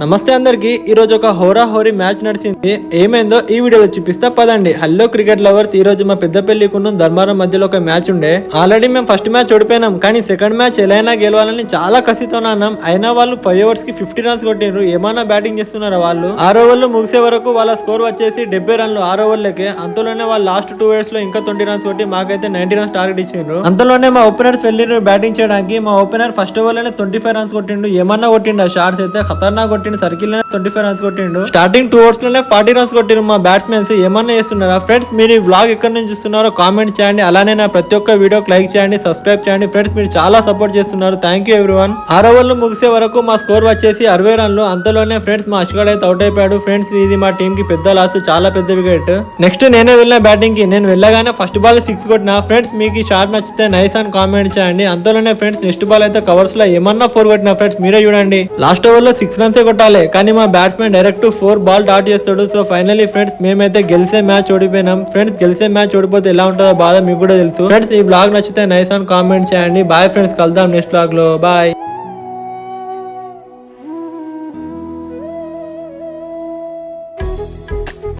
నమస్తే అందరికి ఈ రోజు ఒక హోరా హోరీ మ్యాచ్ నడిచింది. ఏమైందో ఈ వీడియోలో చూపిస్తా పదండి. హలో క్రికెట్ లవర్స్, ఈ రోజు మా పెద్దపల్లికున్న ధర్మారం మధ్యలో ఒక మ్యాచ్ ఉండే. ఆల్రెడీ మేము ఫస్ట్ మ్యాచ్ ఓడిపోయినాం, కానీ సెకండ్ మ్యాచ్ ఎలా అయినా గెలవాలని చాలా కసితో అన్నాం. అయినా వాళ్ళు 5 overs కి 50 runs కొట్టిండ్రు. ఏమైనా బ్యాటింగ్ చేస్తున్నారా వాళ్ళు. 6 overs ముగిసే వరకు వాళ్ళ స్కోర్ వచ్చేసి 70 runs 6 overs. అంతలోనే వాళ్ళు లాస్ట్ 2 overs లో ఇంకా 20 runs కొట్టి మాకైతే 90 runs టార్గెట్ ఇచ్చిండ్రు. అంతలోనే మా ఓపెనర్స్ వెళ్ళిండ్రు బ్యాటింగ్ చేయడానికి. మా ఓపెనర్ ఫస్ట్ ఓవర్ లోనే 25 runs కొట్టిండు. ఏమన్నా కొట్టిండు, ఆ షాట్స్ అయితే ఖతర్నాక్ కొట్టిండు. సర్కిల్ 25 runs కొట్టిండు. స్టార్టింగ్ 2 overs లోనే 40 runs కొట్టిండు. మా బ్యాట్స్మెన్స్ ఏమన్నా చేస్తున్నారా ఫ్రెండ్స్? మీరు ఈ వ్లాగ్ ఎక్కడి నుంచి చూస్తున్నారో కామెంట్ చేయండి. అలానే నా ప్రతి ఒక్క వీడియోకి లైక్ చేయండి, సబ్స్క్రైబ్ చేయండి ఫ్రెండ్స్. మీరు చాలా సపోర్ట్ చేస్తున్నారు, థ్యాంక్ యూ ఎవ్రీవన్. 6 overs ముగిసే వరకు మా స్కోర్ వచ్చేసి 60 runs. అంతలోనే ఫ్రెండ్స్ మా అశ్వగాడ్ అయితే అవుట్ అయిపోయాడు. ఫ్రెండ్స్ ఇది మా టీం కి పెద్ద లాస్, చాలా పెద్ద వికెట్. నెక్స్ట్ నేనే వెళ్ళిన బ్యాటింగ్ కి. నేను వెళ్ళగానే ఫస్ట్ బాల్ 6 కొట్టినా. ఫ్రెండ్స్ మీకు ఈ షాట్ నచ్చితే నైస్ అని కామెంట్ చేయండి. అంతలోనే ఫ్రెండ్స్ నెక్స్ట్ బాల్ అయితే కవర్స్ లో ఏమన్నా 4 కొట్టినా. ఫ్రెండ్స్ మీరే చూడండి, లాస్ట్ ఓవర్ లో 6 runs కొట్టాలి, కానీ మా బ్యాట్స్మెన్ డైరెక్ట్ 4 బాల్ డాట్ చేస్తాడు. సో ఫైనల్లీ ఫ్రెండ్స్ మేమైతే గెలిచే మ్యాచ్ ఓడిపోయినాం. ఫ్రెండ్స్ గెలిచే మ్యాచ్ ఓడిపోతే ఎలా ఉంటుందో బాధ మీకు కూడా తెలుసు. ఫ్రెండ్స్ ఈ బ్లాగ్ నచ్చితే నైస్ అని కామెంట్ చేయండి. బాయ్ ఫ్రెండ్స్, కలుద్దాం నెక్స్ట్ బ్లాగ్ లో. బాయ్.